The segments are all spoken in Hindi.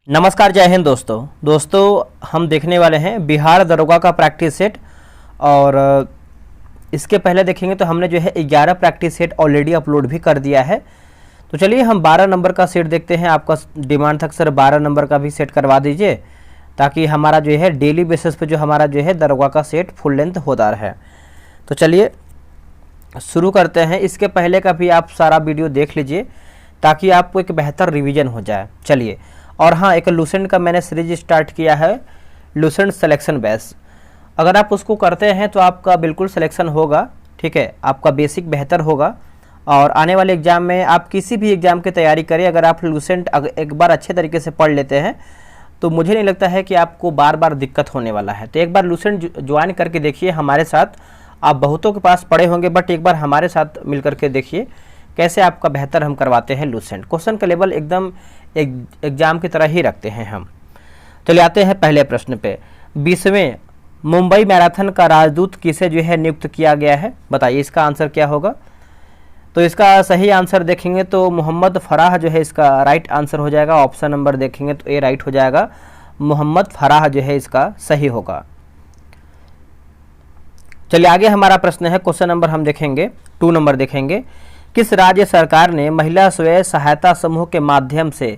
नमस्कार, जय हिंद दोस्तों हम देखने वाले हैं बिहार दरोगा का प्रैक्टिस सेट। और इसके पहले देखेंगे तो हमने जो है 11 प्रैक्टिस सेट ऑलरेडी अपलोड भी कर दिया है। तो चलिए हम 12 नंबर का सेट देखते हैं। आपका डिमांड था सर 12 नंबर का भी सेट करवा दीजिए, ताकि हमारा जो है डेली बेसिस पे जो हमारा जो है दरोगा का सेट फुल लेंथ होता रहे। तो चलिए शुरू करते हैं। इसके पहले का भी आप सारा वीडियो देख लीजिए, ताकि आपको एक बेहतर रिवीजन हो जाए। चलिए, और हाँ, एक लूसेंट का मैंने सीरीज स्टार्ट किया है, लूसेंट सिलेक्शन बेस। अगर आप उसको करते हैं तो आपका बिल्कुल सिलेक्शन होगा, ठीक है, आपका बेसिक बेहतर होगा। और आने वाले एग्ज़ाम में आप किसी भी एग्ज़ाम की तैयारी करें, अगर आप लूसेंट एक बार अच्छे तरीके से पढ़ लेते हैं तो मुझे नहीं लगता है कि आपको बार बार दिक्कत होने वाला है। तो एक बार लूसेंट ज्वाइन करके देखिए हमारे साथ। आप बहुतों के पास पढ़े होंगे, बट एक बार हमारे साथ मिल करके देखिए कैसे आपका बेहतर हम करवाते हैं लूसेंट। क्वेश्चन का लेवल एकदम एग्जाम की तरह ही रखते हैं हम। चलिए आते हैं पहले प्रश्न पे। 20वें मुंबई मैराथन का राजदूत किसे जो है नियुक्त किया गया है? बताइए इसका आंसर क्या होगा। तो इसका सही आंसर देखेंगे तो मोहम्मद फराह जो है इसका राइट आंसर हो जाएगा। ऑप्शन नंबर देखेंगे तो ए राइट हो जाएगा, मोहम्मद फराह जो है इसका सही होगा। चलिए आगे हमारा प्रश्न है, क्वेश्चन नंबर हम देखेंगे 2 नंबर देखेंगे। किस राज्य सरकार ने महिला स्वयं सहायता समूह के माध्यम से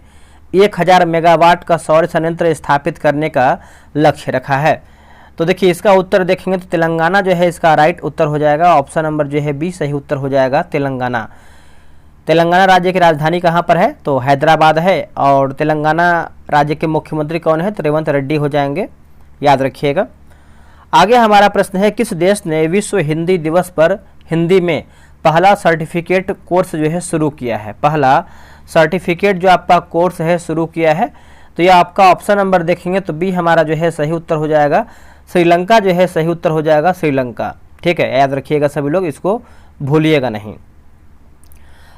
1000 मेगावाट का सौर संयंत्र स्थापित करने का लक्ष्य रखा है? तो देखिए इसका उत्तर देखेंगे तो तेलंगाना जो है इसका राइट उत्तर हो जाएगा। ऑप्शन नंबर जो है बी सही उत्तर हो जाएगा, तेलंगाना। तेलंगाना राज्य की राजधानी कहाँ पर है? तो हैदराबाद है। और तेलंगाना राज्य के मुख्यमंत्री कौन है? तो रेवंत रेड्डी हो जाएंगे, याद रखिएगा। आगे हमारा प्रश्न है, किस देश ने विश्व हिंदी दिवस पर हिंदी में पहला सर्टिफिकेट कोर्स जो है शुरू किया है? पहला सर्टिफिकेट जो आपका कोर्स है शुरू किया है, तो यह आपका ऑप्शन नंबर देखेंगे तो बी हमारा जो है सही उत्तर हो जाएगा, श्रीलंका जो है सही उत्तर हो जाएगा, श्रीलंका। ठीक है, याद रखिएगा सभी लोग, इसको भूलिएगा नहीं।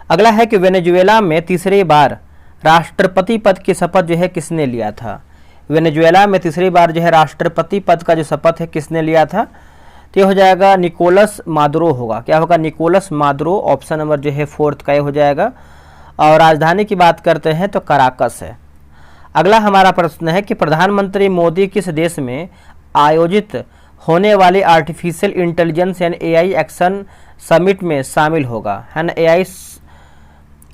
अगला है कि वेनेजुएला में तीसरी बार राष्ट्रपति पद की शपथ जो है किसने लिया था? वेनेजुएला में तीसरी बार जो है राष्ट्रपति पद का जो शपथ है किसने लिया था? तो ये हो जाएगा निकोलस मादुरो होगा। क्या होगा? Nicolas Maduro. ऑप्शन नंबर जो है 4th का ये हो जाएगा। और राजधानी की बात करते हैं तो कराकस है। अगला हमारा प्रश्न है कि प्रधानमंत्री मोदी किस देश में आयोजित होने वाली आर्टिफिशियल इंटेलिजेंस यानी एआई एक्शन समिट में शामिल होगा, है ना? एआई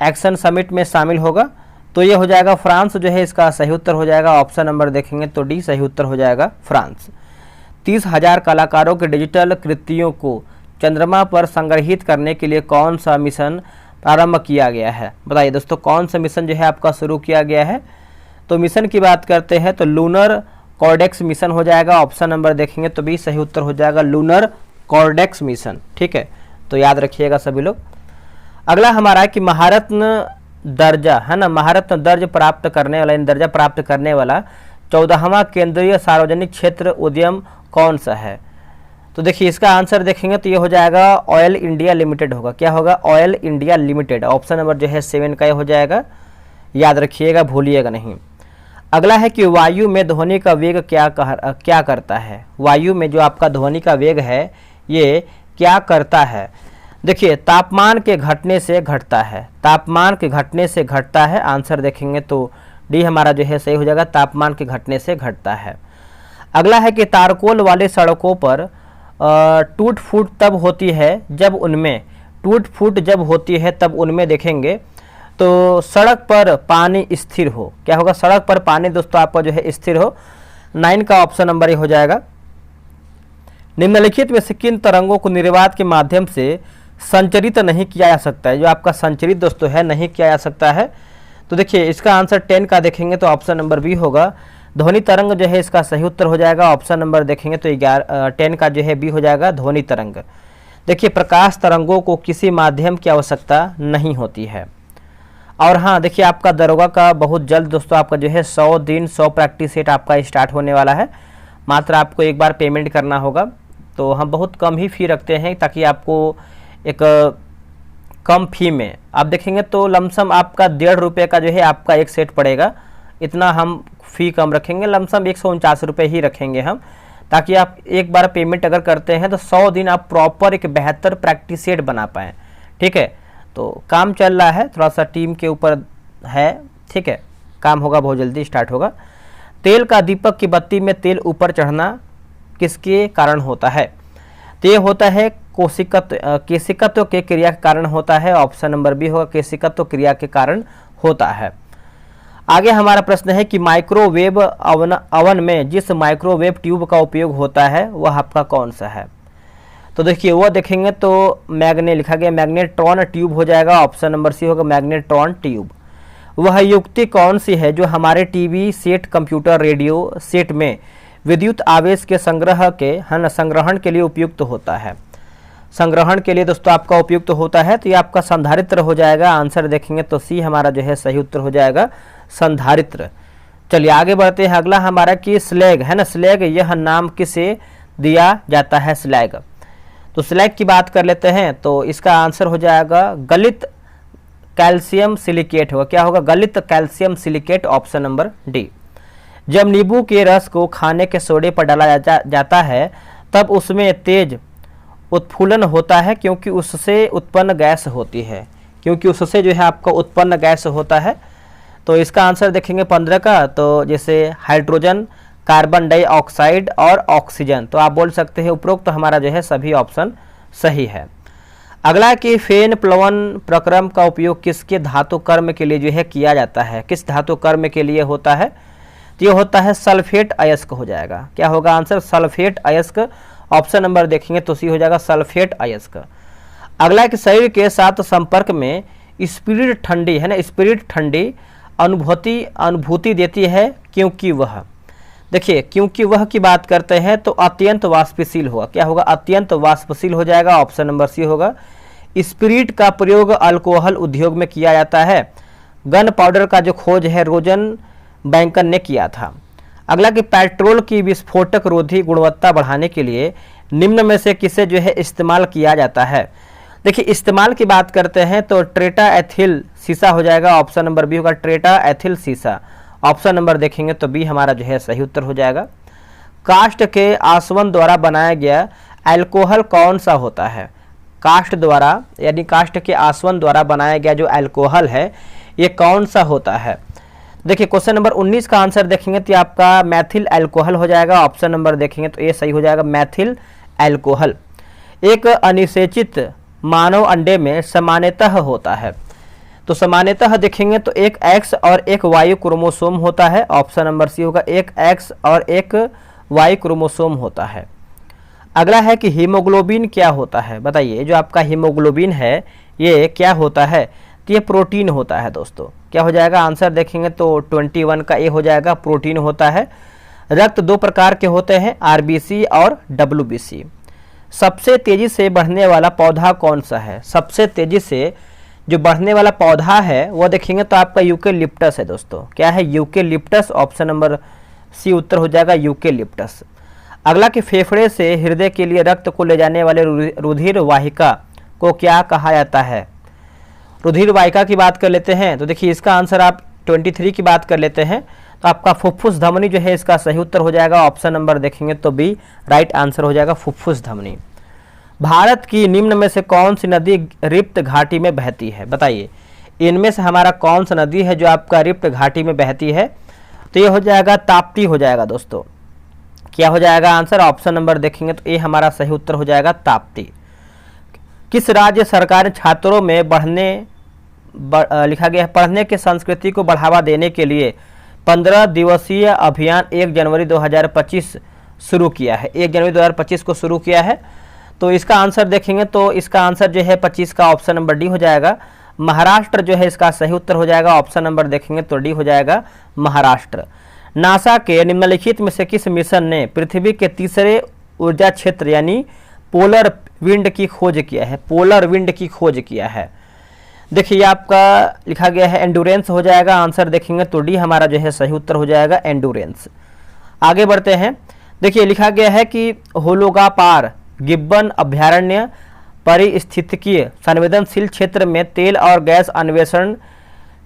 एक्शन समिट में शामिल होगा। तो ये हो जाएगा फ्रांस जो है इसका सही उत्तर हो जाएगा। ऑप्शन नंबर देखेंगे तो डी सही उत्तर हो जाएगा, फ्रांस। 30,000 कलाकारों के डिजिटल कृतियों को चंद्रमा पर संग्रहित करने के लिए कौन सा मिशन प्रारंभ किया गया है? बताइए दोस्तों, कौन सा मिशन जो है आपका शुरू किया गया है? तो मिशन की बात करते हैं तो लूनर कॉर्डेक्स मिशन हो जाएगा। ऑप्शन नंबर देखेंगे तो भी सही उत्तर हो जाएगा, लूनर कॉर्डेक्स मिशन। ठीक है, तो याद रखिएगा सभी लोग। अगला हमारा है कि महारत्न दर्जा, है ना, महारत्न दर्जा प्राप्त करने वाला 14वां केंद्रीय सार्वजनिक क्षेत्र उद्यम कौन सा है? तो देखिए इसका आंसर देखेंगे तो ये हो जाएगा ऑयल इंडिया लिमिटेड होगा। क्या होगा? Oil India limited. Option number जो है 7 का ये हो जाएगा, याद रखिएगा, भूलिएगा नहीं। अगला है कि वायु में ध्वनि का वेग क्या करता है? वायु में जो आपका ध्वनि का वेग है ये क्या करता है? देखिए तापमान के घटने से घटता है, तापमान के घटने से घटता है। आंसर देखेंगे तो डी हमारा जो है सही हो जाएगा, तापमान के घटने से घटता है। अगला है कि तारकोल वाले सड़कों पर टूट फूट तब होती है जब उनमें देखेंगे तो सड़क पर पानी स्थिर हो। क्या होगा? सड़क पर पानी दोस्तों आपका जो है स्थिर हो। 9 का ऑप्शन नंबर ये हो जाएगा। निम्नलिखित में से किन तरंगों को निर्वात के माध्यम से संचरित नहीं किया जा सकता है? जो आपका संचरित दोस्तों है नहीं किया जा सकता है। तो देखिए इसका आंसर 10 का देखेंगे तो ऑप्शन नंबर बी होगा, ध्वनि तरंग जो है इसका सही उत्तर हो जाएगा। ऑप्शन नंबर देखेंगे तो 10 का जो है बी हो जाएगा, ध्वनि तरंग। देखिए प्रकाश तरंगों को किसी माध्यम की आवश्यकता नहीं होती है। और हाँ देखिए आपका दरोगा का बहुत जल्द दोस्तों आपका जो है 100 दिन 100 प्रैक्टिस सेट आपका स्टार्ट होने वाला है। मात्र आपको एक बार पेमेंट करना होगा। तो हम बहुत कम ही फ़ी रखते हैं, ताकि आपको एक कम फी में आप देखेंगे तो लमसम आपका 1.5 रुपये का जो है आपका एक सेट पड़ेगा। इतना हम फ़ी कम रखेंगे, लमसम 149 रुपये ही रखेंगे हम, ताकि आप एक बार पेमेंट अगर करते हैं तो 100 दिन आप प्रॉपर एक बेहतर प्रैक्टिस सेट बना पाएँ। ठीक है, तो काम चल रहा है, थोड़ा सा टीम के ऊपर है। ठीक है, काम होगा बहुत जल्दी स्टार्ट होगा। तेल का दीपक की बत्ती में तेल ऊपर चढ़ना किसके कारण होता है? तो ये होता है केशिकत्व के क्रिया के कारण होता है। ऑप्शन नंबर बी होगा, केशिकत्व क्रिया के कारण होता है। आगे हमारा प्रश्न है कि माइक्रोवेव अवन में जिस माइक्रोवेव ट्यूब का उपयोग होता है वह आपका कौन सा है? तो देखिए वह देखेंगे तो लिखा गया मैग्नेट्रॉन ट्यूब हो जाएगा। ऑप्शन नंबर सी होगा, मैग्नेट्रॉन ट्यूब। वह युक्ति कौन सी है जो हमारे TV set, computer, radio set में विद्युत आवेश के संग्रहण के लिए उपयुक्त होता है? संग्रहण के लिए दोस्तों आपका उपयुक्त होता है, तो ये आपका संधारित्र हो जाएगा। आंसर देखेंगे तो सी हमारा जो है सही उत्तर हो जाएगा, संधारित्र। चलिए आगे बढ़ते हैं। अगला हमारा कि स्लैग है ना, स्लैग यह नाम किसे दिया जाता है? स्लैग, तो स्लैग की बात कर लेते हैं तो इसका आंसर हो जाएगा गलित कैल्शियम सिलिकेट होगा। क्या होगा? गलित calcium silicate, option number D. जब नींबू के रस को खाने के सोडे पर डाला जाता है तब उसमें तेज उत्फूलन होता है क्योंकि उससे उत्पन्न गैस होती है, क्योंकि उससे जो है आपका उत्पन्न गैस होता है। तो इसका आंसर देखेंगे 15 का, तो जैसे हाइड्रोजन, कार्बन डाइऑक्साइड और ऑक्सीजन। तो आप बोल सकते हैं उपरोक्त हमारा जो है सभी ऑप्शन सही है। अगला कि फेन प्लवन प्रक्रम का उपयोग किसके धातु कर्म के लिए जो है किया जाता है? किस धातु कर्म के लिए होता है? तो ये होता है सल्फेट अयस्क हो जाएगा। क्या होगा आंसर? सल्फेट अयस्क। ऑप्शन नंबर देखेंगे तो सी हो जाएगा, सल्फेट अयस्क। अगला कि शरीर के साथ संपर्क में स्पिरिट ठंडी है ना, स्पिरिट ठंडी अनुभूति देती है क्योंकि वह, देखिए क्योंकि वह की बात करते हैं तो अत्यंत वाष्पशील होगा। क्या होगा? अत्यंत वाष्पशील हो जाएगा। ऑप्शन नंबर सी होगा। स्पिरिट का प्रयोग अल्कोहल उद्योग में किया जाता है। गन पाउडर का जो खोज है रोजन बैंकन ने किया था। अगला कि पेट्रोल की विस्फोटक रोधी गुणवत्ता बढ़ाने के लिए निम्न में से किसे जो है इस्तेमाल किया जाता है? देखिए इस्तेमाल की बात करते हैं तो ट्रेटा एथिल सीसा हो जाएगा। ऑप्शन नंबर बी होगा, ट्रेटा एथिल सीसा। ऑप्शन नंबर देखेंगे तो बी हमारा जो है सही उत्तर हो जाएगा। काष्ठ के आसवन द्वारा बनाया गया अल्कोहल कौन सा होता है? काष्ठ द्वारा यानी काष्ठ के आसवन द्वारा बनाया गया जो अल्कोहल है ये कौन सा होता है? देखिए क्वेश्चन नंबर 19 का आंसर देखेंगे तो आपका मैथिल अल्कोहल हो जाएगा। ऑप्शन नंबर देखेंगे तो ये सही हो जाएगा, मैथिल अल्कोहल। एक अनिषेचित मानव अंडे में सामान्यतः होता है, तो सामान्यतः देखेंगे तो एक एक्स और एक वाई क्रोमोसोम होता है। ऑप्शन नंबर सी होगा, एक एक्स और एक वाई क्रोमोसोम होता है। अगला है कि हीमोग्लोबिन क्या होता है? बताइए जो आपका हीमोग्लोबिन है ये क्या होता है? तो ये प्रोटीन होता है दोस्तों। क्या हो जाएगा? आंसर देखेंगे तो 21 का ए हो जाएगा, प्रोटीन होता है। रक्त दो प्रकार के होते हैं, आरबीसी और डब्ल्यूबीसी। सबसे तेजी से बढ़ने वाला पौधा कौन सा है? सबसे तेजी से जो बढ़ने वाला पौधा है वो देखेंगे तो आपका यूकेलिप्टस है दोस्तों। क्या है? यूकेलिप्टस। ऑप्शन नंबर सी उत्तर हो जाएगा, यूकेलिप्टस। अगला कि फेफड़े से हृदय के लिए रक्त को ले जाने वाले रुधिर वाहिका को क्या कहा जाता है? रुधिर वाहिका की बात कर लेते हैं तो देखिए इसका आंसर आप 23 की बात कर लेते हैं तो आपका फुफ्फुस धमनी जो है इसका सही उत्तर हो जाएगा। ऑप्शन नंबर देखेंगे तो बी राइट आंसर हो जाएगा, फुफ्फुस धमनी। भारत की निम्न में से कौन सी नदी रिफ्ट घाटी में बहती है? बताइए इनमें से हमारा कौन सा नदी है जो आपका रिफ्ट घाटी में बहती है? तो ये हो जाएगा ताप्ती हो जाएगा दोस्तों। क्या हो जाएगा आंसर? ऑप्शन नंबर देखेंगे तो ये हमारा सही उत्तर हो जाएगा, ताप्ती। किस राज्य सरकार ने छात्रों में लिखा गया है पढ़ने की संस्कृति को बढ़ावा देने के लिए 15 दिवसीय अभियान 1 जनवरी 2025 शुरू किया है? 1 जनवरी 2025 को शुरू किया है। तो इसका आंसर देखेंगे तो इसका आंसर जो है 25 का ऑप्शन नंबर डी हो जाएगा, महाराष्ट्र जो है इसका सही उत्तर हो जाएगा। ऑप्शन नंबर देखेंगे तो डी हो जाएगा, महाराष्ट्र। नासा के निम्नलिखित में से किस मिशन ने पृथ्वी के तीसरे ऊर्जा क्षेत्र यानी पोलर विंड की खोज किया है? पोलर विंड की खोज किया है। देखिए आपका लिखा गया है एंडुरेंस हो जाएगा। आंसर देखेंगे तो डी हमारा जो है सही उत्तर हो जाएगा, एंडुरेंस। आगे बढ़ते हैं। देखिए लिखा गया है कि होलोगापार गिब्बन अभ्यारण्य परिस्थितिकीय संवेदनशील क्षेत्र में तेल और गैस अन्वेषण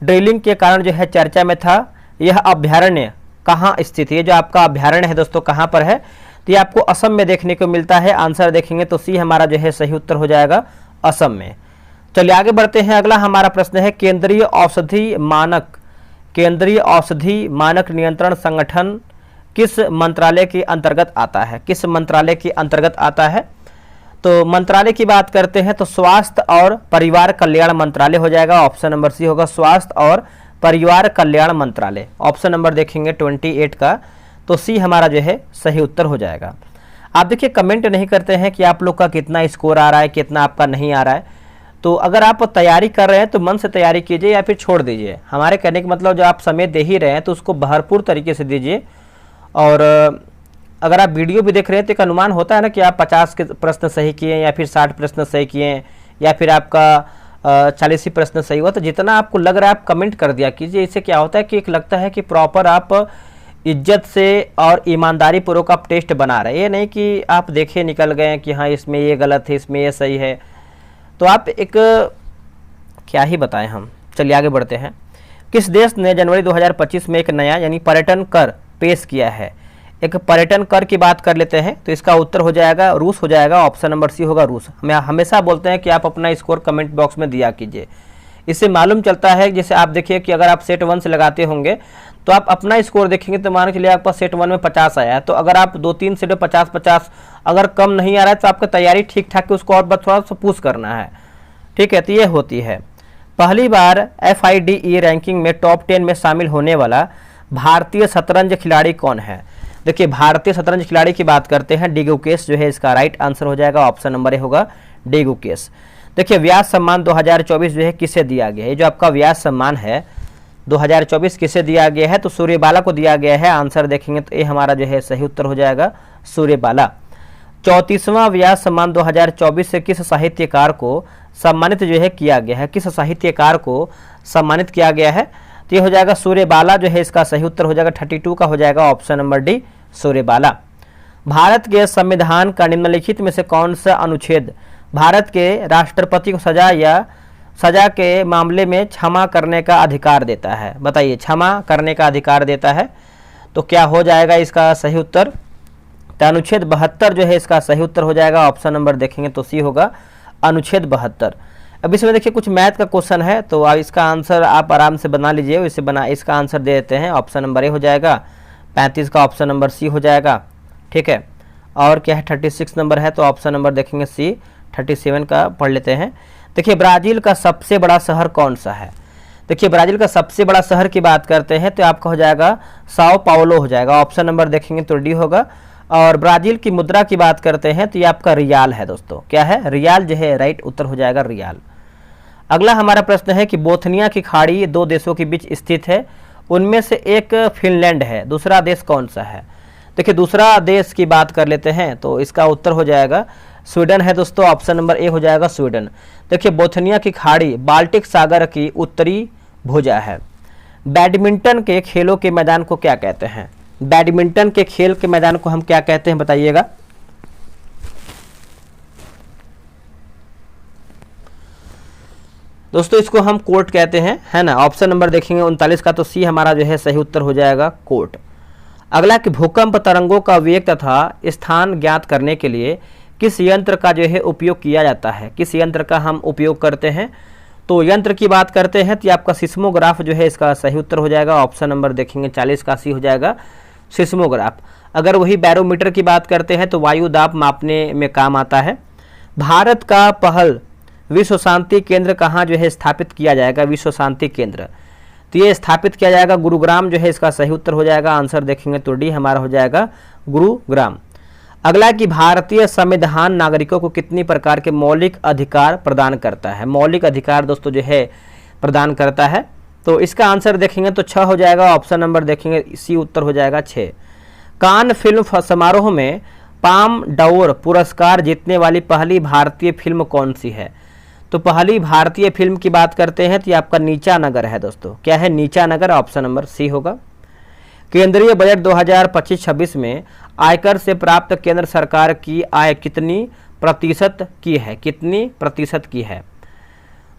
ड्रिलिंग के कारण जो है चर्चा में था। यह अभ्यारण्य कहाँ स्थित है? जो आपका अभ्यारण्य है दोस्तों कहाँ पर है? तो ये आपको असम में देखने को मिलता है। आंसर देखेंगे तो सी हमारा जो है सही उत्तर हो जाएगा, असम में। चलिए आगे बढ़ते हैं। अगला हमारा प्रश्न है केंद्रीय केंद्रीय औषधि मानक नियंत्रण संगठन किस मंत्रालय के अंतर्गत आता है? किस मंत्रालय के अंतर्गत आता है? तो मंत्रालय की बात करते हैं तो स्वास्थ्य और परिवार कल्याण मंत्रालय हो जाएगा। ऑप्शन नंबर सी होगा, स्वास्थ्य और परिवार कल्याण मंत्रालय। ऑप्शन नंबर देखेंगे 28 का, तो सी हमारा जो है सही उत्तर हो जाएगा। आप देखिए कमेंट नहीं करते हैं कि आप लोग का कितना स्कोर आ रहा है, कितना आपका नहीं आ रहा है। तो अगर आप तैयारी कर रहे हैं तो मन से तैयारी कीजिए या फिर छोड़ दीजिए। हमारे कहने का मतलब जो आप समय दे ही रहे हैं तो उसको भरपूर तरीके से दीजिए। और अगर आप वीडियो भी देख रहे हैं तो एक अनुमान होता है ना कि आप 50 के प्रश्न सही किए या फिर 60 प्रश्न सही किए या फिर आपका 40 ही प्रश्न सही हुआ। तो जितना आपको लग रहा है आप कमेंट कर दिया कीजिए। इससे क्या होता है कि एक लगता है कि प्रॉपर आप इज्जत से और ईमानदारी पूर्वक आप टेस्ट बना रहे हैं। ये नहीं कि आप देखे निकल गए कि हाँ इसमें ये गलत है, इसमें ये सही है। तो आप एक क्या ही बताएं हम। चलिए आगे बढ़ते हैं। किस देश ने जनवरी 2025 में एक नया यानी पर्यटन कर पेश किया है? एक पर्यटन कर की बात कर लेते हैं तो इसका उत्तर हो जाएगा रूस हो जाएगा। ऑप्शन नंबर सी होगा रूस। हमें हमेशा बोलते हैं कि आप अपना स्कोर कमेंट बॉक्स में दिया कीजिए। इससे मालूम चलता है जैसे आप देखिए कि अगर आप सेट 1 से लगाते होंगे तो आप अपना स्कोर देखेंगे तो मान के लिए आपका सेट 1 में 50 आया है। तो अगर आप 2-3 सेट में 50-50 अगर कम नहीं आ रहा है तो आपका तैयारी ठीक ठाक है, उसको और बस थोड़ा सा पुश करना है। ठीक है, तो ये होती है। पहली बार FIDE रैंकिंग में टॉप 10 में शामिल होने वाला भारतीय शतरंज खिलाड़ी कौन है? देखिए भारतीय शतरंज खिलाड़ी की बात करते हैं, डी गुकेश जो है इसका राइट आंसर हो जाएगा। ऑप्शन नंबर ए होगा डी गुकेश। देखिए व्यास सम्मान 2024 जो है किसे दिया गया है? जो आपका व्यास सम्मान है 2024 किसे दिया गया है? तो सूर्यबाला को दिया गया है। आंसर देखेंगे तो ये हमारा जो है सही उत्तर हो जाएगा सूर्यबाला। 34वां व्यास सम्मान 2024 से किस साहित्यकार को सम्मानित जो है किया गया है? किस साहित्यकार को सम्मानित किया गया है? तो ये हो जाएगा सूर्यबाला जो है इसका सही उत्तर हो जाएगा। 32 का हो जाएगा option number D Suryabala. Bharat के संविधान का निम्नलिखित में से कौन सा अनुच्छेद भारत के राष्ट्रपति को सजा के मामले में क्षमा करने का अधिकार देता है? बताइए, क्षमा करने का अधिकार देता है तो क्या हो जाएगा इसका सही उत्तर? तो अनुच्छेद 72 जो है इसका सही उत्तर हो जाएगा। ऑप्शन नंबर देखेंगे तो सी होगा अनुच्छेद 72। अब इसमें देखिए कुछ मैथ का क्वेश्चन है तो इसका आंसर आप आराम से बना लीजिए। इसका आंसर दे देते हैं। ऑप्शन नंबर ए हो जाएगा। 35 का ऑप्शन नंबर सी हो जाएगा। ठीक है, और क्या है 36 नंबर है तो ऑप्शन नंबर देखेंगे सी। 37 का पढ़ लेते हैं। देखिए ब्राज़ील का सबसे बड़ा शहर कौन सा है? देखिए ब्राज़ील का सबसे बड़ा शहर की बात करते हैं तो आपका हो जाएगा साओ पाउलो हो जाएगा। ऑप्शन नंबर देखेंगे तो डी होगा। और ब्राज़ील की मुद्रा की बात करते हैं तो ये आपका रियाल है दोस्तों। क्या है? रियाल जो है राइट उत्तर हो जाएगा रियाल। अगला हमारा प्रश्न है कि बोथनिया की खाड़ी 2 देशों के बीच स्थित है, उनमें से एक फिनलैंड है, दूसरा देश कौन सा है? देखिए दूसरा देश की बात कर लेते हैं तो इसका उत्तर हो जाएगा स्वीडन है दोस्तों। ऑप्शन नंबर ए हो जाएगा स्वीडन। देखिए बोथनिया की खाड़ी बाल्टिक सागर की उत्तरी भुजा है। बैडमिंटन के खेलों के मैदान को क्या कहते हैं? बैडमिंटन के खेल के मैदान को हम क्या कहते हैं बताइएगा? दोस्तों इसको हम कोर्ट कहते हैं, है ना। ऑप्शन नंबर देखेंगे 39 का तो सी हमारा जो है सही उत्तर हो जाएगा कोर्ट। अगला कि भूकंप तरंगों का वेग तथा स्थान ज्ञात करने के लिए किस यंत्र का जो है उपयोग किया जाता है? किस यंत्र का हम उपयोग करते हैं? तो यंत्र की बात करते हैं तो आपका सिस्मोग्राफ जो है इसका सही उत्तर हो जाएगा। ऑप्शन नंबर देखेंगे 40 का सी हो जाएगा सिस्मोग्राफ। अगर वही बैरोमीटर की बात करते हैं तो वायु दाब मापने में काम आता है। भारत का पहल विश्व शांति केंद्र कहाँ जो है स्थापित किया जाएगा? विश्व शांति केंद्र तो ये स्थापित किया जाएगा गुरुग्राम जो है इसका सही उत्तर हो जाएगा। आंसर देखेंगे तो डी हमारा हो जाएगा गुरुग्राम। अगला कि भारतीय संविधान नागरिकों को कितनी प्रकार के मौलिक अधिकार प्रदान करता है? मौलिक अधिकार दोस्तों जो है प्रदान करता है तो इसका आंसर देखेंगे तो 6 हो जाएगा। ऑप्शन नंबर देखेंगे सी उत्तर हो जाएगा 6। कान फिल्म समारोह में पाम डोर पुरस्कार जीतने वाली पहली भारतीय फिल्म कौन सी है? तो पहली भारतीय फिल्म की बात करते हैं तो ये आपका नीचा नगर है दोस्तों। क्या है? नीचा नगर। ऑप्शन नंबर सी होगा। केंद्रीय बजट 2025-26 में आयकर से प्राप्त केंद्र सरकार की आय कितनी प्रतिशत की है? कितनी प्रतिशत की है?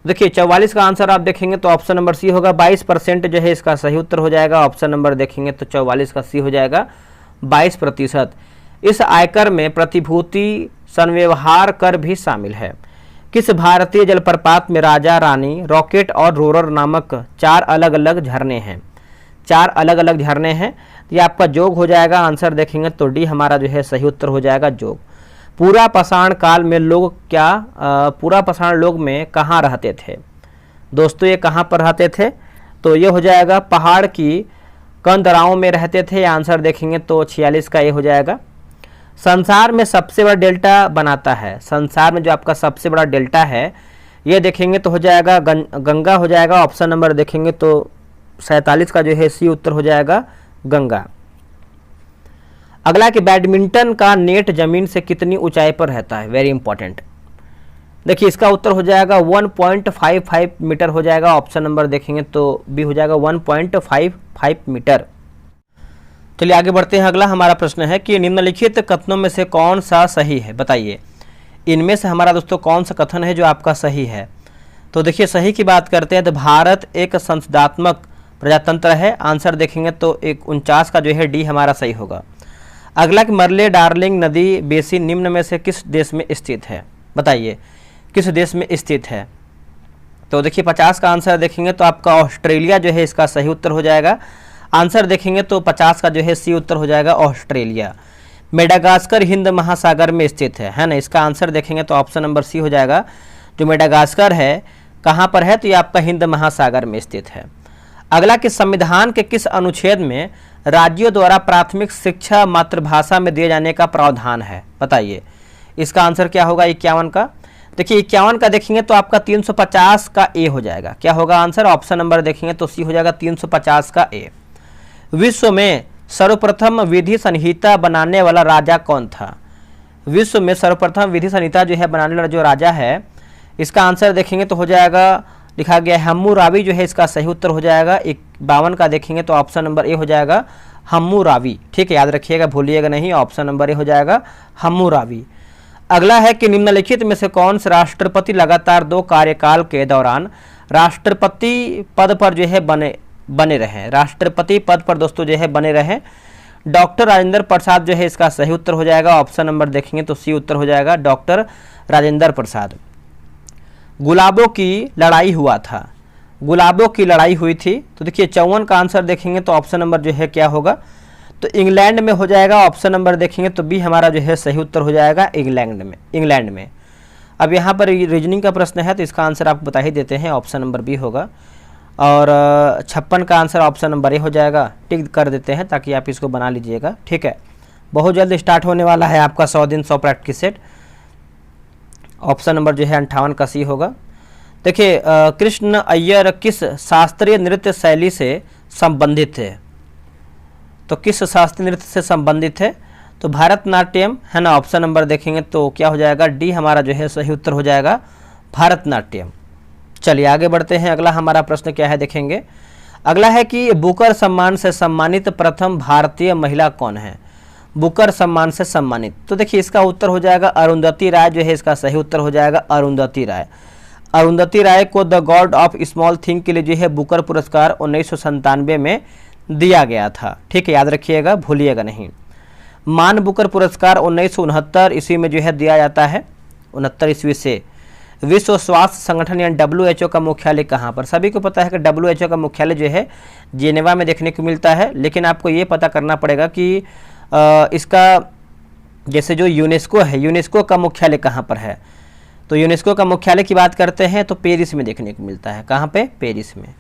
देखिए 44 का आंसर आप देखेंगे तो ऑप्शन नंबर सी होगा। 22% जो है इसका सही उत्तर हो जाएगा। ऑप्शन नंबर देखेंगे तो 44 का सी हो जाएगा 22%। इस आयकर में प्रतिभूति संव्यवहार कर भी शामिल है। किस भारतीय जलप्रपात में राजा रानी, रॉकेट और रोरर नामक 4 अलग अलग झरने हैं? 4 अलग अलग झरने हैं। ये आपका जोग हो जाएगा। आंसर देखेंगे तो डी हमारा जो है सही उत्तर हो जाएगा, जोग। पूरा पाषाण काल में लोग पूरा पाषाण लोग में कहाँ रहते थे दोस्तों? ये कहाँ पर रहते थे? तो ये हो जाएगा पहाड़ की कंदराओं में रहते थे। आंसर देखेंगे तो 46 का ये हो जाएगा। संसार में सबसे बड़ा डेल्टा बनाता है, संसार में जो आपका सबसे बड़ा डेल्टा है ये देखेंगे तो हो जाएगा गंगा हो जाएगा। ऑप्शन नंबर देखेंगे तो 47 का जो है सी उत्तर हो जाएगा, गंगा। अगला कि बैडमिंटन का नेट जमीन से कितनी ऊंचाई पर रहता है? Very important. देखिए इसका उत्तर हो जाएगा 1.55 मीटर हो जाएगा। ऑप्शन नंबर देखेंगे तो बी हो जाएगा 1.55 मीटर। चलिए आगे बढ़ते हैं। अगला हमारा प्रश्न है कि निम्नलिखित कथनों में से कौन सा सही है? बताइए इनमें से हमारा दोस्तों कौन सा कथन है जो आपका सही है? तो देखिए सही की बात करते हैं तो भारत एक संसदात्मक प्रजातंत्र है। आंसर देखेंगे तो 49 का जो है डी हमारा सही होगा। अगला कि मरले डार्लिंग नदी बेसिन निम्न में से किस देश में स्थित है? बताइए किस देश में स्थित है? तो देखिए 50 का आंसर देखेंगे तो आपका ऑस्ट्रेलिया जो है इसका सही उत्तर हो जाएगा। आंसर देखेंगे तो 50 का जो है सी उत्तर हो जाएगा, ऑस्ट्रेलिया। मेडागास्कर हिंद महासागर में स्थित है ना? इसका आंसर देखेंगे तो ऑप्शन नंबर सी हो जाएगा। जो मेडागास्कर है कहाँ पर है? तो ये आपका हिंद महासागर में स्थित है। अगला कि संविधान के किस अनुच्छेद में राज्यों द्वारा प्राथमिक शिक्षा मातृभाषा में दिए जाने का प्रावधान है? बताइए इसका आंसर क्या होगा 51 का। देखिए 51 का देखेंगे तो आपका 350 का ए हो जाएगा। क्या होगा आंसर? ऑप्शन नंबर देखेंगे तो सी हो जाएगा 350 का ए। विश्व में सर्वप्रथम विधि संहिता बनाने वाला राजा कौन था? विश्व में सर्वप्रथम विधि संहिता जो है बनाने वाला जो राजा है इसका आंसर देखेंगे तो हो जाएगा, लिखा गया हम्मुराबी जो है इसका सही उत्तर हो जाएगा। 52 का देखेंगे तो ऑप्शन नंबर ए हो जाएगा, हम्मुराबी। ठीक है, याद रखिएगा, भूलिएगा नहीं। ऑप्शन नंबर ए हो जाएगा, हम्मुराबी। अगला है कि निम्नलिखित में से कौन से राष्ट्रपति लगातार 2 कार्यकाल के दौरान राष्ट्रपति पद पर जो है बने रहे? राष्ट्रपति पद पर दोस्तों जो है बने रहे। डॉक्टर राजेंद्र प्रसाद जो है इसका सही उत्तर हो जाएगा। ऑप्शन नंबर देखेंगे तो सी उत्तर हो जाएगा, डॉक्टर राजेंद्र प्रसाद। गुलाबों की लड़ाई हुआ था, गुलाबों की लड़ाई हुई थी। तो देखिए 54 का आंसर देखेंगे तो ऑप्शन नंबर जो है क्या होगा? तो इंग्लैंड में हो जाएगा। ऑप्शन नंबर देखेंगे तो बी हमारा जो है सही उत्तर हो जाएगा, इंग्लैंड में। अब यहाँ पर रीजनिंग का प्रश्न है तो इसका आंसर आप बता ही देते हैं, ऑप्शन नंबर बी होगा। और 56 का आंसर ऑप्शन नंबर ए हो जाएगा। टिक कर देते हैं ताकि आप इसको बना लीजिएगा। ठीक है, बहुत जल्द स्टार्ट होने वाला है आपका 100 दिन 100 प्रैक्टिस सेट। ऑप्शन नंबर जो है 58 का सी होगा। देखिए कृष्ण अय्यर किस शास्त्रीय नृत्य शैली से संबंधित है? तो किस शास्त्रीय नृत्य से संबंधित है? तो भरतनाट्यम है ना। ऑप्शन नंबर देखेंगे तो क्या हो जाएगा? डी हमारा जो है सही उत्तर हो जाएगा, भरतनाट्यम। चलिए आगे बढ़ते हैं। अगला हमारा प्रश्न क्या है देखेंगे। अगला है कि बुकर सम्मान से सम्मानित प्रथम भारतीय महिला कौन है? बुकर सम्मान से सम्मानित, तो देखिए इसका उत्तर हो जाएगा अरुंधति राय जो है इसका सही उत्तर हो जाएगा, अरुंधति राय। अरुंधति राय को the God of small thing के लिए जो है बुकर पुरस्कार 1997 में दिया गया था। ठीक है, याद रखिएगा, भूलिएगा नहीं। मान बुकर पुरस्कार 1969 ईस्वी में जो है दिया जाता है, 69 ईस्वी से। विश्व स्वास्थ्य संगठन यानी WHO का मुख्यालय कहाँ पर? सभी को पता है कि WHO का मुख्यालय जो है जेनेवा में देखने को मिलता है, लेकिन आपको ये पता करना पड़ेगा कि इसका जैसे जो यूनेस्को है, यूनेस्को का मुख्यालय कहाँ पर है? तो यूनेस्को का मुख्यालय की बात करते हैं तो पेरिस में देखने को मिलता है। कहाँ पे? पेरिस में।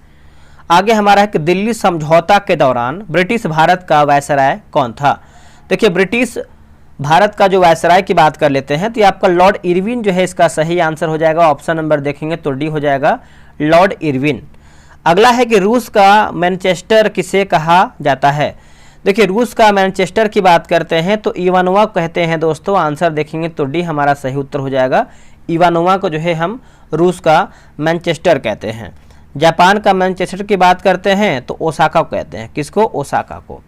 आगे हमारा है कि दिल्ली समझौता के दौरान ब्रिटिश भारत का वायसराय कौन था? देखिए ब्रिटिश भारत का जो वायसराय की बात कर लेते हैं तो ये आपका लॉर्ड इरविन जो है इसका सही आंसर हो जाएगा। ऑप्शन नंबर देखेंगे तो डी हो जाएगा, लॉर्ड इरविन। अगला है कि रूस का मैनचेस्टर किसे कहा जाता है? देखिए रूस का मैनचेस्टर की बात करते हैं तो इवानोवा कहते हैं दोस्तों। आंसर देखेंगे तो डी हमारा सही उत्तर हो जाएगा, इवानोवा को जो है हम रूस का मैनचेस्टर कहते हैं। जापान का मैनचेस्टर की बात करते हैं तो ओसाका को कहते हैं। किसको? ओसाका को।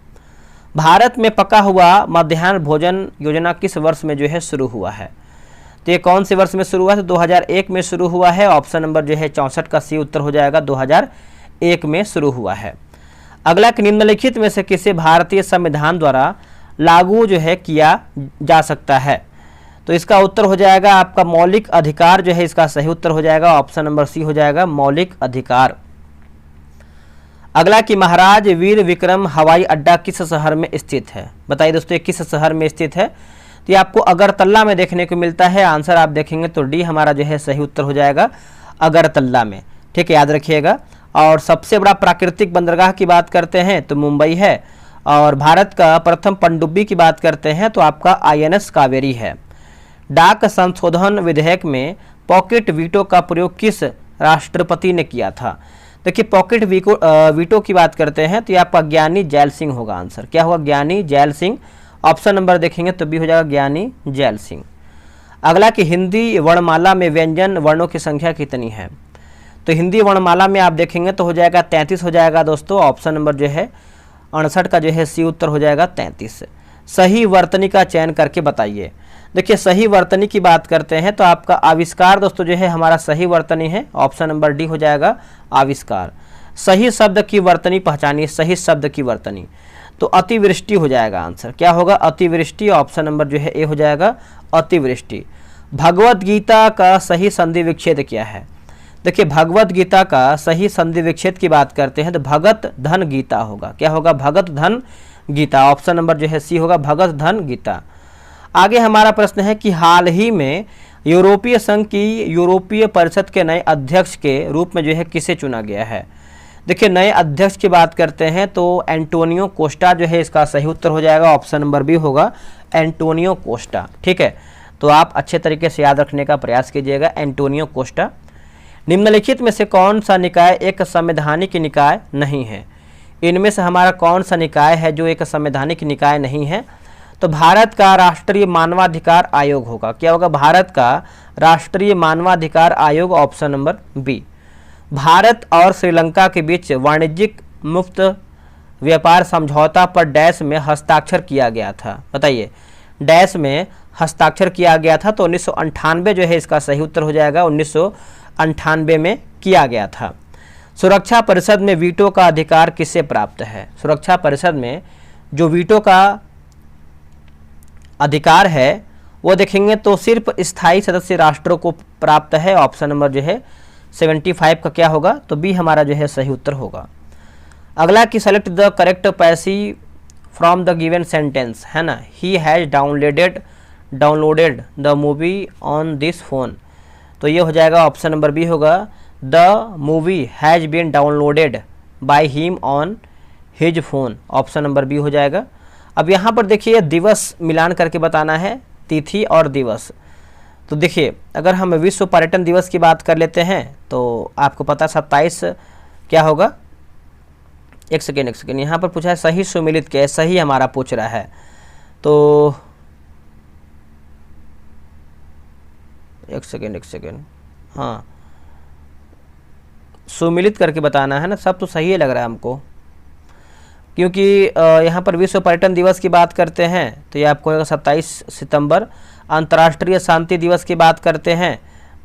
भारत में पका हुआ मध्याह्न भोजन योजना किस वर्ष में जो है शुरू हुआ है? तो ये कौन से वर्ष में शुरू हुआ? तो 2001 में शुरू हुआ है। ऑप्शन नंबर जो है 64 का सी उत्तर हो जाएगा, 2001 में शुरू हुआ है। अगला कि निम्नलिखित में से किसे भारतीय संविधान द्वारा लागू जो है किया जा सकता है? तो इसका उत्तर हो जाएगा आपका मौलिक अधिकार जो है इसका सही उत्तर हो जाएगा। ऑप्शन नंबर सी हो जाएगा, मौलिक अधिकार। अगला कि महाराज वीर विक्रम हवाई अड्डा किस शहर में स्थित है? बताइए दोस्तों, ये किस शहर में स्थित है? तो ये आपको अगरतला में देखने को मिलता है। आंसर आप देखेंगे तो डी हमारा जो है सही उत्तर हो जाएगा, अगरतला में। ठीक है, याद रखिएगा। और सबसे बड़ा प्राकृतिक बंदरगाह की बात करते हैं तो मुंबई है, और भारत का प्रथम पनडुब्बी की बात करते हैं तो आपका INS कावेरी है। डाक संशोधन विधेयक में पॉकेट वीटो का प्रयोग किस राष्ट्रपति ने किया था? देखिए, पॉकेट वीटो की बात करते हैं तो ये आपका ज्ञानी जैल सिंह होगा। आंसर क्या होगा? ज्ञानी जैल सिंह। ऑप्शन नंबर देखेंगे तो बी हो जाएगा ज्ञानी जैल सिंह। अगला कि हिंदी वर्णमाला में व्यंजन वर्णों की संख्या कितनी है? तो हिंदी वर्णमाला में आप देखेंगे तो हो जाएगा 33 हो जाएगा दोस्तों। ऑप्शन नंबर जो है 68 का जो है सी उत्तर हो जाएगा 33। सही वर्तनी का चयन करके बताइए। देखिए, सही वर्तनी की बात करते हैं तो आपका आविष्कार दोस्तों जो है हमारा सही वर्तनी है। ऑप्शन नंबर डी हो जाएगा आविष्कार। सही शब्द की वर्तनी पहचानिए। सही शब्द की वर्तनी तो अतिवृष्टि हो जाएगा। आंसर क्या होगा? अतिवृष्टि। ऑप्शन नंबर जो है ए हो जाएगा अतिवृष्टि। भगवत गीता का सही संधि विच्छेद क्या है? देखिए, भगवत गीता का सही संधि विच्छेद की बात करते हैं तो भगत धन गीता होगा। क्या होगा? भगत धन गीता। ऑप्शन नंबर जो है सी होगा भगत धन गीता। आगे हमारा प्रश्न है कि हाल ही में यूरोपीय संघ की यूरोपीय परिषद के नए अध्यक्ष के रूप में जो है किसे चुना गया है? देखिए, नए अध्यक्ष की बात करते हैं तो एंटोनियो कोस्टा जो है इसका सही उत्तर हो जाएगा। ऑप्शन नंबर बी होगा एंटोनियो कोस्टा। ठीक है, तो आप अच्छे तरीके से याद रखने का प्रयास कीजिएगा, एंटोनियो कोस्टा। निम्नलिखित में से कौन सा निकाय एक संवैधानिक निकाय नहीं है? इनमें से हमारा कौन सा निकाय है जो एक संवैधानिक निकाय नहीं है? तो भारत का राष्ट्रीय मानवाधिकार आयोग होगा। क्या होगा? भारत का राष्ट्रीय मानवाधिकार आयोग। Option number B. भारत और श्रीलंका के बीच वाणिज्यिक मुक्त व्यापार समझौता पर डैश में हस्ताक्षर किया गया था। बताइए, डैश में हस्ताक्षर किया गया था तो 1998 जो है इसका सही उत्तर हो जाएगा। 1998 में किया गया था। सुरक्षा परिषद में वीटो का अधिकार किससे प्राप्त है? सुरक्षा परिषद में जो वीटो का अधिकार है वो देखेंगे तो सिर्फ स्थायी सदस्य राष्ट्रों को प्राप्त है। ऑप्शन नंबर जो है 75 का क्या होगा? तो बी हमारा जो है सही उत्तर होगा। अगला कि select the correct passive from the given sentence, है ना। He has downloaded the movie on this phone. तो ये हो जाएगा ऑप्शन नंबर बी होगा the movie has been downloaded by him on his phone. Option number B हो जाएगा। अब यहाँ पर देखिए दिवस मिलान करके बताना है, तिथि और दिवस। तो देखिए, अगर हम विश्व पर्यटन दिवस की बात कर लेते हैं तो आपको पता 27 क्या होगा? एक सेकेंड यहाँ पर पूछा है सही सुमिलित क्या है? सही हमारा पूछ रहा है तो एक सेकेंड हाँ, सुमिलित करके बताना है ना। सब तो सही है लग रहा है हमको, क्योंकि यहाँ पर विश्व पर्यटन दिवस की बात करते हैं तो ये आपको 27 सितंबर। अंतर्राष्ट्रीय शांति दिवस की बात करते हैं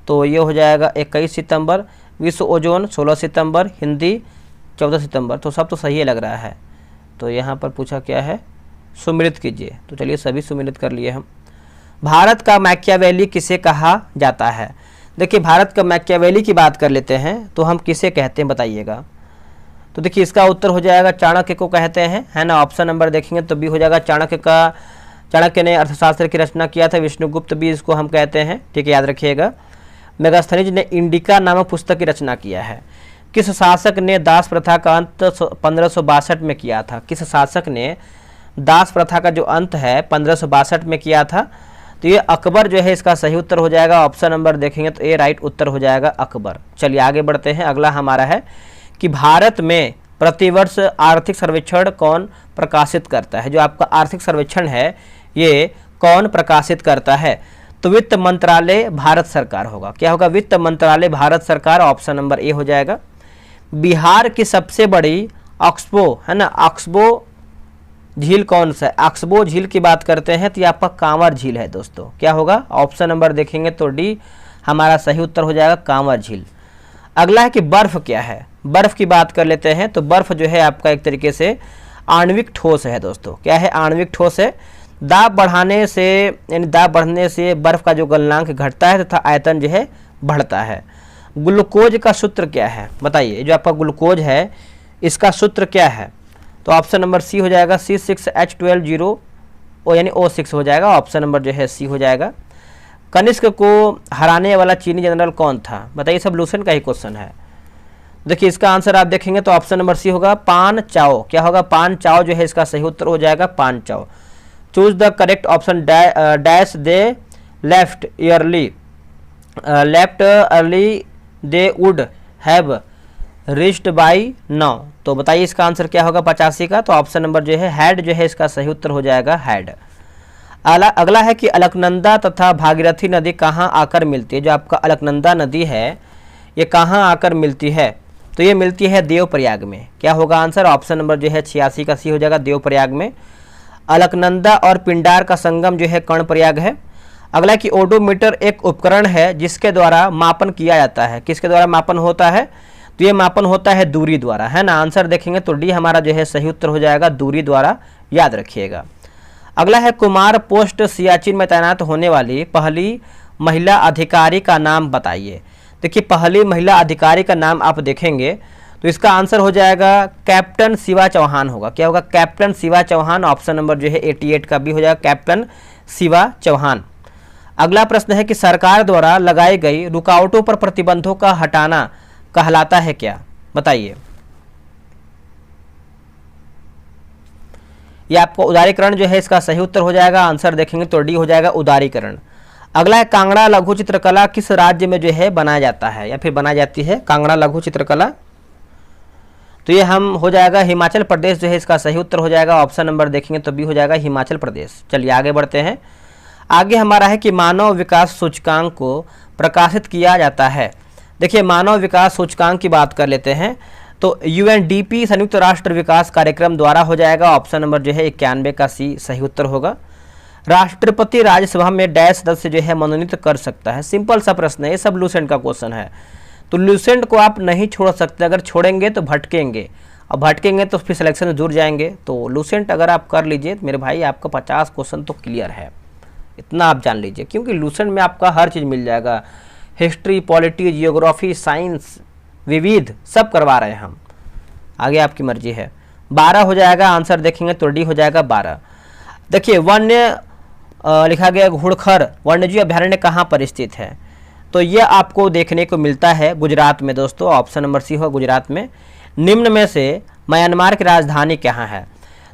तो ये हो जाएगा 21 सितंबर। विश्व ओजोन 16 सितंबर। हिंदी 14 सितंबर। तो सब तो सही लग रहा है। तो यहाँ पर पूछा क्या है? सुमिलित कीजिए। तो चलिए सभी सुमिलित कर लिए हम। भारत का मैकियावेली किसे कहा जाता है? देखिए, भारत का मैकियावेली की बात कर लेते हैं तो हम किसे कहते हैं बताइएगा। तो देखिए, इसका उत्तर हो जाएगा चाणक्य को कहते हैं, है ना। ऑप्शन नंबर देखेंगे तो बी हो जाएगा चाणक्य ने अर्थशास्त्र की रचना किया था। विष्णुगुप्त भी इसको हम कहते हैं। ठीक है, याद रखिएगा। मेगास्थनीज ने इंडिका नामक पुस्तक की रचना किया है। किस शासक ने दास प्रथा का अंत 1562 में किया था? किस शासक ने दास प्रथा का जो अंत है 1562 में किया था? तो ये अकबर जो है इसका सही उत्तर हो जाएगा। ऑप्शन नंबर देखेंगे तो ए राइट उत्तर हो जाएगा अकबर। चलिए आगे बढ़ते हैं। अगला हमारा है कि भारत में प्रतिवर्ष आर्थिक सर्वेक्षण कौन प्रकाशित करता है? जो आपका आर्थिक सर्वेक्षण है ये कौन प्रकाशित करता है? तो वित्त मंत्रालय भारत सरकार होगा। क्या होगा? वित्त मंत्रालय भारत सरकार। ऑप्शन नंबर ए हो जाएगा। बिहार की सबसे बड़ी ऑक्सबो, है ना, ऑक्सबो झील कौन सा है? ऑक्सबो झील की बात करते हैं तो ये आपका कांवर झील है दोस्तों। क्या होगा? ऑप्शन नंबर देखेंगे तो डी हमारा सही उत्तर हो जाएगा कांवर झील। अगला है कि बर्फ क्या है? बर्फ की बात कर लेते हैं तो बर्फ जो है आपका एक तरीके से आणविक ठोस है दोस्तों। क्या है? आणविक ठोस है। दाब बढ़ाने से यानी दाब बढ़ने से बर्फ का जो गलनांक घटता है तथा आयतन जो है बढ़ता है। ग्लूकोज का सूत्र क्या है? बताइए। जो आपका ग्लूकोज है इसका सूत्र क्या है? तो ऑप्शन नंबर सी हो जाएगा C6H12O यानी O6 हो जाएगा। ऑप्शन नंबर जो है सी हो जाएगा। कनिष्क को हराने वाला चीनी जनरल कौन था? बताइए, सब लूसेंट का ही क्वेश्चन है। देखिए इसका आंसर आप देखेंगे तो ऑप्शन नंबर सी होगा पान चाओ। क्या होगा? पान चाओ जो है इसका सही उत्तर हो जाएगा, पान चाओ। Choose the correct option dash they left early they would have reached by now. तो बताइए इसका आंसर क्या होगा 85 का? तो ऑप्शन नंबर जो है हैड जो है इसका सही उत्तर हो जाएगा, हैड। अगला है कि अलकनंदा तथा भागीरथी नदी कहाँ आकर मिलती है? जो आपका अलकनंदा नदी है ये कहाँ आकर मिलती है? तो ये मिलती है देवप्रयाग में। क्या होगा आंसर? ऑप्शन नंबर जो है 86 का सी हो जाएगा, देवप्रयाग में। अलकनंदा और पिंडार का संगम जो है कर्णप्रयाग है। अगला कि ओडोमीटर एक उपकरण है जिसके द्वारा मापन किया जाता है। किसके द्वारा मापन होता है? तो ये मापन होता है दूरी द्वारा, है ना। आंसर देखेंगे तो डी हमारा जो है सही उत्तर हो जाएगा, दूरी द्वारा, याद रखिएगा। अगला है कुमार पोस्ट सियाचिन में तैनात होने वाली पहली महिला अधिकारी का नाम बताइए। देखिए पहली महिला अधिकारी का नाम आप देखेंगे तो इसका आंसर हो जाएगा कैप्टन शिवा चौहान होगा। क्या होगा? Captain Shiva Chauhan. Option number जो है 88 का भी हो जाएगा, कैप्टन शिवा चौहान। अगला प्रश्न है कि सरकार द्वारा लगाई गई रुकावटों पर प्रतिबंधों का हटाना कहलाता है क्या? बताइए। ये आपको उदारीकरण जो है इसका सही उत्तर हो जाएगा। आंसर देखेंगे तो डी हो जाएगा, उदारीकरण। अगला है कांगड़ा लघु चित्रकला किस राज्य में जो है बनाया जाता है या फिर बनाई जाती है? कांगड़ा लघु चित्रकला तो ये हम हो जाएगा हिमाचल प्रदेश जो है इसका सही उत्तर हो जाएगा। ऑप्शन नंबर देखेंगे तो बी हो जाएगा, हिमाचल प्रदेश। चलिए आगे बढ़ते हैं। आगे हमारा है कि मानव विकास सूचकांक को प्रकाशित किया जाता है। देखिए मानव विकास सूचकांक की बात कर लेते हैं तो UNDP संयुक्त राष्ट्र विकास कार्यक्रम द्वारा हो जाएगा। ऑप्शन नंबर जो है 91 का सी सही उत्तर होगा। राष्ट्रपति राज्यसभा में डैश सदस्य जो है मनोनीत कर सकता है। सिंपल सा प्रश्न है, ये सब लूसेंट का क्वेश्चन है। तो लूसेंट को आप नहीं छोड़ सकते, अगर छोड़ेंगे तो भटकेंगे, और भटकेंगे तो फिर सिलेक्शन में जुड़ जाएंगे। तो लूसेंट अगर आप कर लीजिए तो मेरे भाई आपका 50 क्वेश्चन तो क्लियर है, इतना आप जान लीजिए। क्योंकि लूसेंट में आपका हर चीज़ मिल जाएगा, हिस्ट्री, पॉलिटी, जियोग्राफी, साइंस, विविध सब करवा रहे हैं हम। आगे आपकी मर्जी है। 12 हो जाएगा। आंसर देखेंगे तो डी हो जाएगा 12। देखिए वन्य लिखा गया घुड़खर वन्यजीव अभ्यारण्य कहाँ पर स्थित है? तो ये आपको देखने को मिलता है गुजरात में दोस्तों। ऑप्शन नंबर सी हो, गुजरात में। निम्न में से म्यांमार की राजधानी कहाँ है?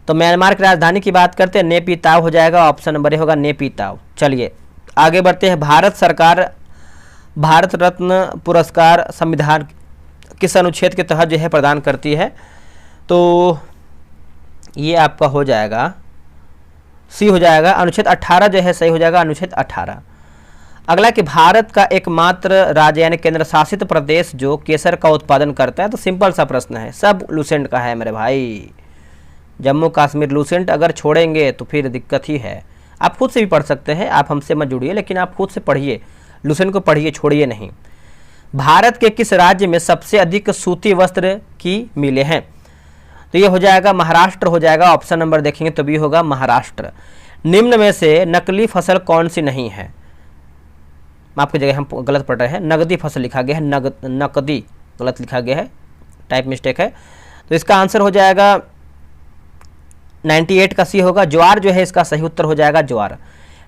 तो म्यांमार की राजधानी की बात करते हैं, नेपीताव हो जाएगा। ऑप्शन नंबर ए होगा, नेपीताव। चलिए आगे बढ़ते हैं। भारत सरकार भारत रत्न पुरस्कार संविधान किस अनुच्छेद के तहत जो है प्रदान करती है? तो ये आपका हो जाएगा सी हो जाएगा, अनुच्छेद 18 जो है सही हो जाएगा, अनुच्छेद 18। अगला कि भारत का एकमात्र राज्य यानी केंद्र शासित प्रदेश जो केसर का उत्पादन करता है। तो सिंपल सा प्रश्न है, सब लूसेंट का है मेरे भाई। जम्मू कश्मीर लूसेंट अगर छोड़ेंगे तो फिर दिक्कत ही है। आप खुद से भी पढ़ सकते हैं, आप हमसे मत जुड़िए, लेकिन आप खुद से पढ़िए, लूसेंट को पढ़िए, छोड़िए नहीं। भारत के किस राज्य में सबसे अधिक सूती वस्त्र की मिलें हैं? तो ये हो जाएगा महाराष्ट्र हो जाएगा। ऑप्शन नंबर देखेंगे तो भी होगा, महाराष्ट्र। निम्न में से नकली फसल कौन सी नहीं है? माफ की जगह हम गलत पढ़ रहे हैं, नगदी फसल लिखा गया है, नकदी गलत लिखा गया है, टाइप मिस्टेक है। तो इसका आंसर हो जाएगा 98 का सी होगा, ज्वार जो है इसका सही उत्तर हो जाएगा, ज्वार।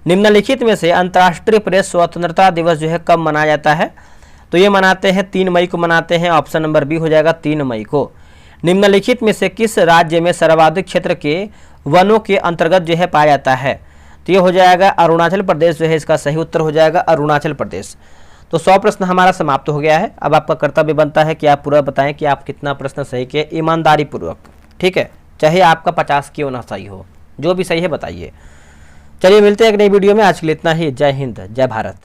निम्नलिखित में से अंतर्राष्ट्रीय प्रेस स्वतंत्रता दिवस जो है कब मनाया जाता है? तो ये मनाते हैं 3 मई को मनाते हैं। ऑप्शन नंबर बी हो जाएगा, 3 मई को। निम्नलिखित में से किस राज्य में सर्वाधिक क्षेत्र के वनों के अंतर्गत जो है पाया जाता है? तो ये हो जाएगा अरुणाचल प्रदेश जो है इसका सही उत्तर हो जाएगा, अरुणाचल प्रदेश। तो 100 प्रश्न हमारा समाप्त हो गया है। अब आपका कर्तव्य बनता है कि आप पूरा बताएं कि आप कितना प्रश्न सही किए, ईमानदारी पूर्वक, ठीक है। चाहे आपका 50 क्यों ना सही हो, जो भी सही है बताइए। चलिए मिलते हैं एक नई वीडियो में। आज के लिए इतना ही। जय हिंद, जय भारत।